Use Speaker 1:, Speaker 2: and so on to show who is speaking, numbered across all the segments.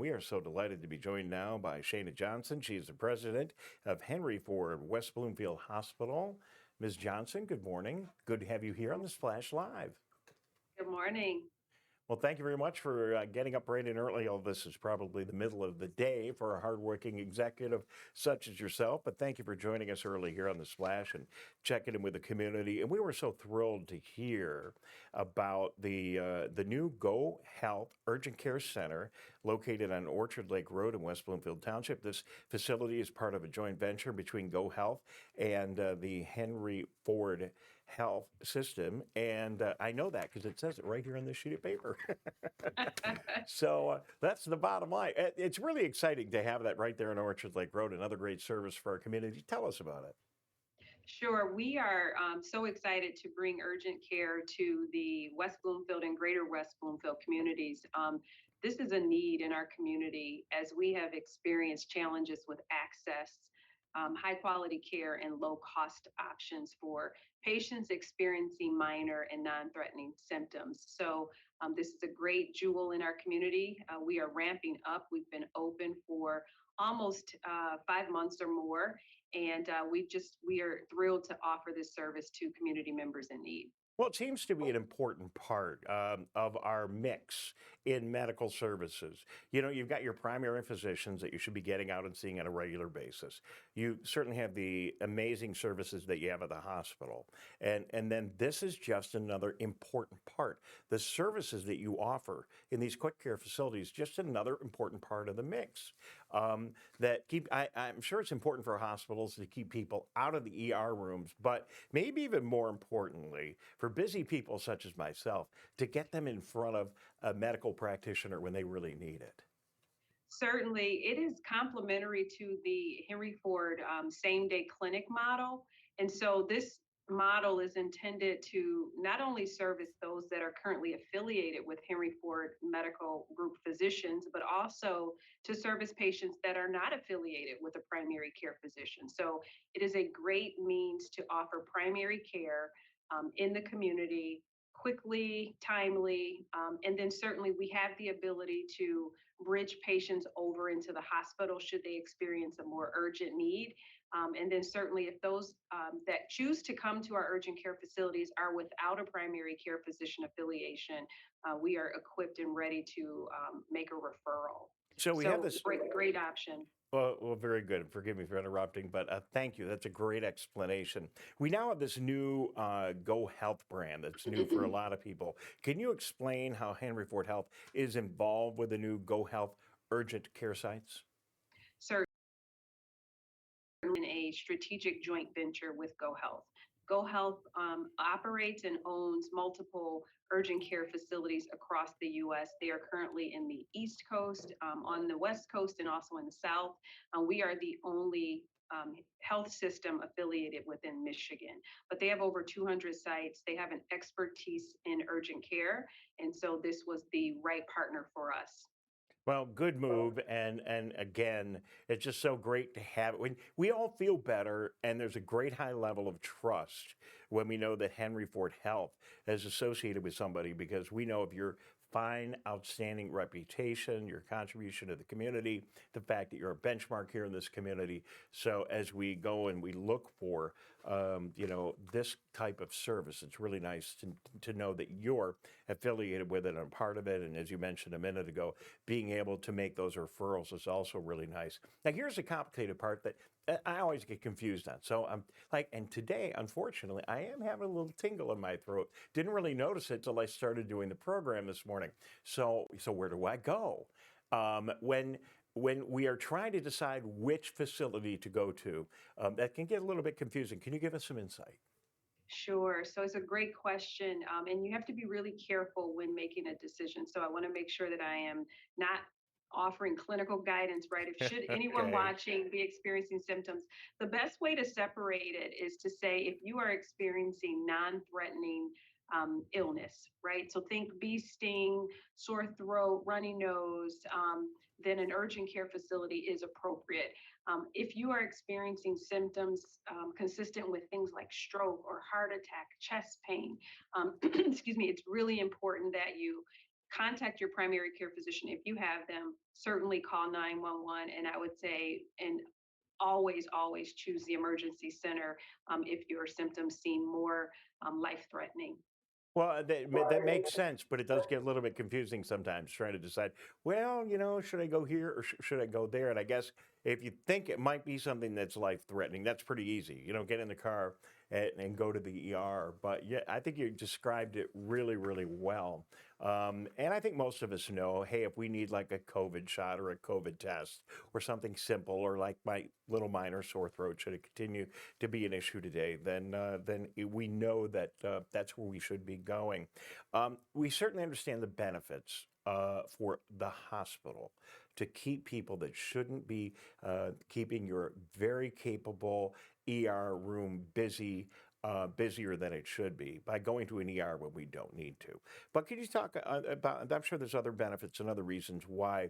Speaker 1: we are so delighted to be joined now by Shanna Johnson. She is the president of Henry Ford West Bloomfield Hospital. Ms. Johnson, good morning. Good to have you here on the Splash Live.
Speaker 2: Good morning.
Speaker 1: Well, thank you very much for getting up bright and early. All this is probably the middle of the day for a hardworking executive such as yourself, but thank you for joining us early here on the Splash and checking in with the community. And we were so thrilled to hear about the new GoHealth Urgent Care Center located on Orchard Lake Road in West Bloomfield Township. This facility is part of a joint venture between GoHealth and the Henry Ford Health System, and I know that because it says it right here on this sheet of paper. So that's the bottom line. It's really exciting to have that right there on Orchard Lake Road. Another great service for our community. Tell us about it.
Speaker 2: Sure, we are so excited to bring urgent care to the West Bloomfield and Greater West Bloomfield communities. This is a need in our community as we have experienced challenges with access, high quality care, and low cost options for patients experiencing minor and non threatening symptoms. So, this is a great jewel in our community. We are ramping up. We've been open for almost 5 months or more, and we are thrilled to offer this service to community members in need.
Speaker 1: Well, it seems to be an important part of our mix in medical services. You know, you've got your primary physicians that you should be getting out and seeing on a regular basis. You certainly have the amazing services that you have at the hospital. And then this is just another important part. The services that you offer in these quick care facilities, just another important part of the mix. I'm sure it's important for hospitals to keep people out of the ER rooms, but maybe even more importantly, for busy people such as myself, to get them in front of a medical practitioner when they really need it.
Speaker 2: Certainly, it is complementary to the Henry Ford same day clinic model. And so this model is intended to not only service those that are currently affiliated with Henry Ford Medical Group physicians, but also to service patients that are not affiliated with a primary care physician. So it is a great means to offer primary care in the community quickly, timely, and then certainly we have the ability to bridge patients over into the hospital should they experience a more urgent need. And then certainly if those that choose to come to our urgent care facilities are without a primary care physician affiliation, we are equipped and ready to make a referral.
Speaker 1: So we have
Speaker 2: So
Speaker 1: this.
Speaker 2: great option.
Speaker 1: Well, very good. Forgive me for interrupting, but thank you. That's a great explanation. We now have this new Go Health brand that's new for a lot of people. Can you explain how Henry Ford Health is involved with the new Go Health urgent care sites?
Speaker 2: Certainly in a strategic joint venture with GoHealth. GoHealth operates and owns multiple urgent care facilities across the U.S. They are currently in the East Coast, on the West Coast, and also in the South. We are the only health system affiliated within Michigan, but they have over 200 sites. They have an expertise in urgent care, and so this was the right partner for us.
Speaker 1: Well, good move, and again, it's just so great to have it. When we all feel better, and there's a great high level of trust when we know that Henry Ford Health is associated with somebody, because we know of your fine, outstanding reputation, your contribution to the community, the fact that you're a benchmark here in this community. So as we go and we look for, this type of service, it's really nice to know that you're affiliated with it and a part of it. And as you mentioned a minute ago, being able to make those referrals is also really nice. Now, here's the complicated part that I always get confused on. So I'm and today, unfortunately, I am having a little tingle in my throat. Didn't really notice it till I started doing the program this morning. So where do I go? When we are trying to decide which facility to go to, that can get a little bit confusing. Can you give us some insight?
Speaker 2: Sure. So it's a great question. And you have to be really careful when making a decision. So I want to make sure that I am not offering clinical guidance, right? If should anyone
Speaker 1: Okay.
Speaker 2: watching be experiencing symptoms, the best way to separate it is to say if you are experiencing non-threatening illness, right? So think bee sting, sore throat, runny nose, then an urgent care facility is appropriate. If you are experiencing symptoms consistent with things like stroke or heart attack, chest pain, excuse me, it's really important that you contact your primary care physician if you have them. Certainly call 911, and I would say, and always choose the emergency center if your symptoms seem more life threatening.
Speaker 1: Well, that makes sense, but it does get a little bit confusing sometimes trying to decide, well, should I go here or should I go there? And I guess if you think it might be something that's life threatening, that's pretty easy. Get in the car and go to the ER. But yeah, I think you described it really, really well. And I think most of us know, hey, if we need like a COVID shot or a COVID test or something simple, or like my little minor sore throat, should it continue to be an issue today, we know that that's where we should be going. We certainly understand the benefits for the hospital to keep people that shouldn't be keeping your very capable ER room busier than it should be by going to an ER when we don't need to. But could you talk about, I'm sure there's other benefits and other reasons why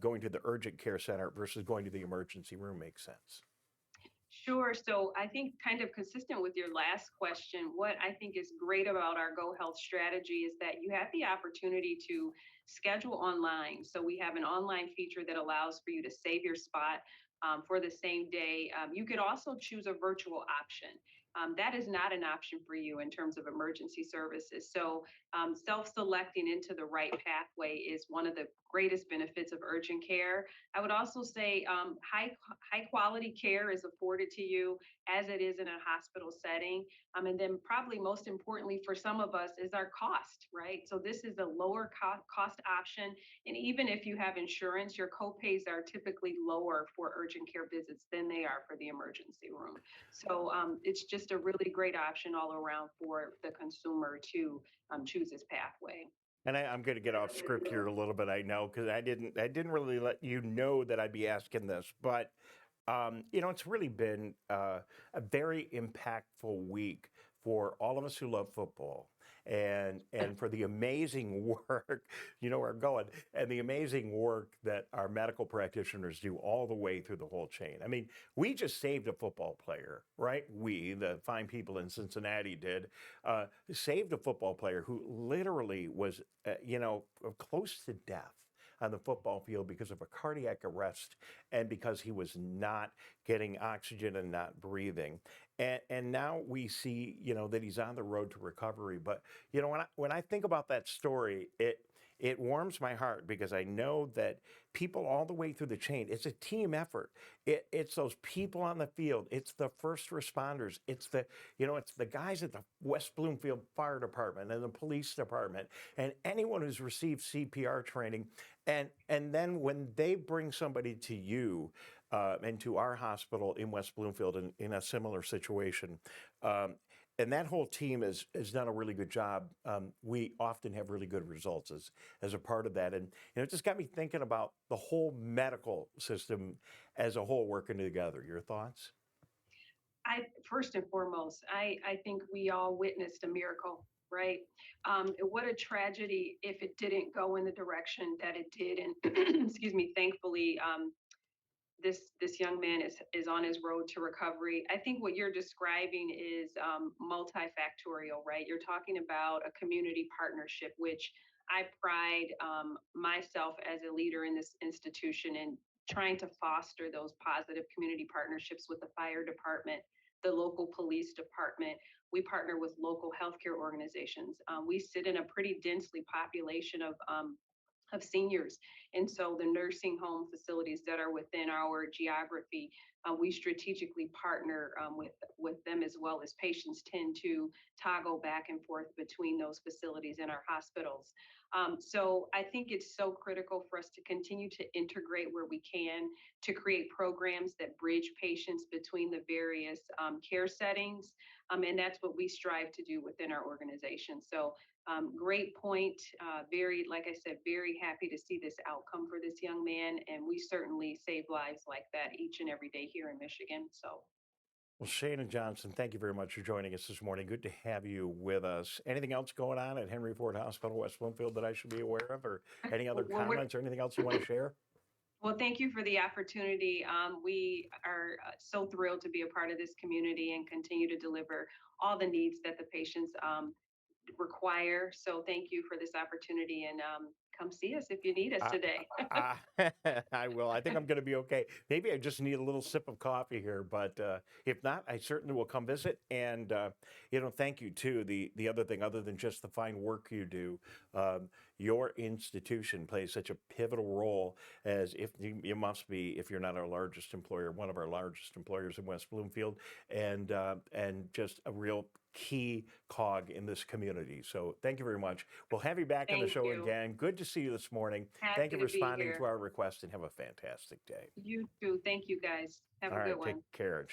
Speaker 1: going to the urgent care center versus going to the emergency room makes sense.
Speaker 2: Sure. So I think, kind of consistent with your last question, what I think is great about our GoHealth strategy is that you have the opportunity to schedule online. So we have an online feature that allows for you to save your spot for the same day. You could also choose a virtual option. That is not an option for you in terms of emergency services. So self-selecting into the right pathway is one of the greatest benefits of urgent care. I would also say high quality care is afforded to you as it is in a hospital setting. And then probably most importantly for some of us is our cost, right? So this is a lower cost option. And even if you have insurance, your copays are typically lower for urgent care visits than they are for the emergency room. So it's just a really great option all around for the consumer to choose this pathway.
Speaker 1: And I'm going to get off script here a little bit, I know, because I didn't really let you know that I'd be asking this, but it's really been a very impactful week for all of us who love football, and for the amazing work, you know where I'm going, and the amazing work that our medical practitioners do all the way through the whole chain. I mean, we just saved a football player, right? We, the fine people in Cincinnati, did saved a football player who literally was, close to death on the football field because of a cardiac arrest and because he was not getting oxygen and not breathing. And now we see, that he's on the road to recovery. But when I think about that story, it warms my heart because I know that people all the way through the chain, it's a team effort. It's those people on the field. It's the first responders. It's the guys at the West Bloomfield Fire Department and the police department and anyone who's received CPR training. And then when they bring somebody to you and to our hospital in West Bloomfield in a similar situation, and that whole team has done a really good job. We often have really good results as a part of that, and it just got me thinking about the whole medical system as a whole working together. Your thoughts?
Speaker 2: I First and foremost, I think we all witnessed a miracle, right? What a tragedy if it didn't go in the direction that it did. And excuse me, thankfully, this young man is on his road to recovery. I think what you're describing is multifactorial, right? You're talking about a community partnership, which I pride myself as a leader in this institution in trying to foster those positive community partnerships with the fire department, the local police department. We partner with local healthcare organizations. We sit in a pretty densely population of seniors. And so the nursing home facilities that are within our geography, we strategically partner with them, as well as patients tend to toggle back and forth between those facilities and our hospitals. So I think it's so critical for us to continue to integrate where we can to create programs that bridge patients between the various care settings. And that's what we strive to do within our organization. So great point. Very, like I said, very happy to see this outcome for this young man. And we certainly save lives like that each and every day here in Michigan. So,
Speaker 1: Well, Shanna Johnson, thank you very much for joining us this morning. Good to have you with us. Anything else going on at Henry Ford Hospital, West Bloomfield, that I should be aware of, or any other
Speaker 2: well, we're,
Speaker 1: comments or anything else you want to share?
Speaker 2: well, thank you for the opportunity. We are so thrilled to be a part of this community and continue to deliver all the needs that the patients require. So thank you for this opportunity, and come see us if you need us
Speaker 1: I,
Speaker 2: today.
Speaker 1: I, I will. I think I'm going to be okay. Maybe I just need a little sip of coffee here, but if not, I certainly will come visit. And thank you too. The other thing, other than just the fine work you do, your institution plays such a pivotal role as if you must be, if you're not our largest employer, one of our largest employers in West Bloomfield, and just a real key cog in this community. So thank you very much. We'll have you back on the
Speaker 2: Thank
Speaker 1: show
Speaker 2: you.
Speaker 1: again. Good to see you this morning. Thank you
Speaker 2: Happy
Speaker 1: for
Speaker 2: to be
Speaker 1: responding to
Speaker 2: here.
Speaker 1: our request and have a fantastic day.
Speaker 2: You too. Thank you guys. Have
Speaker 1: All
Speaker 2: a good
Speaker 1: right, take
Speaker 2: one.
Speaker 1: care.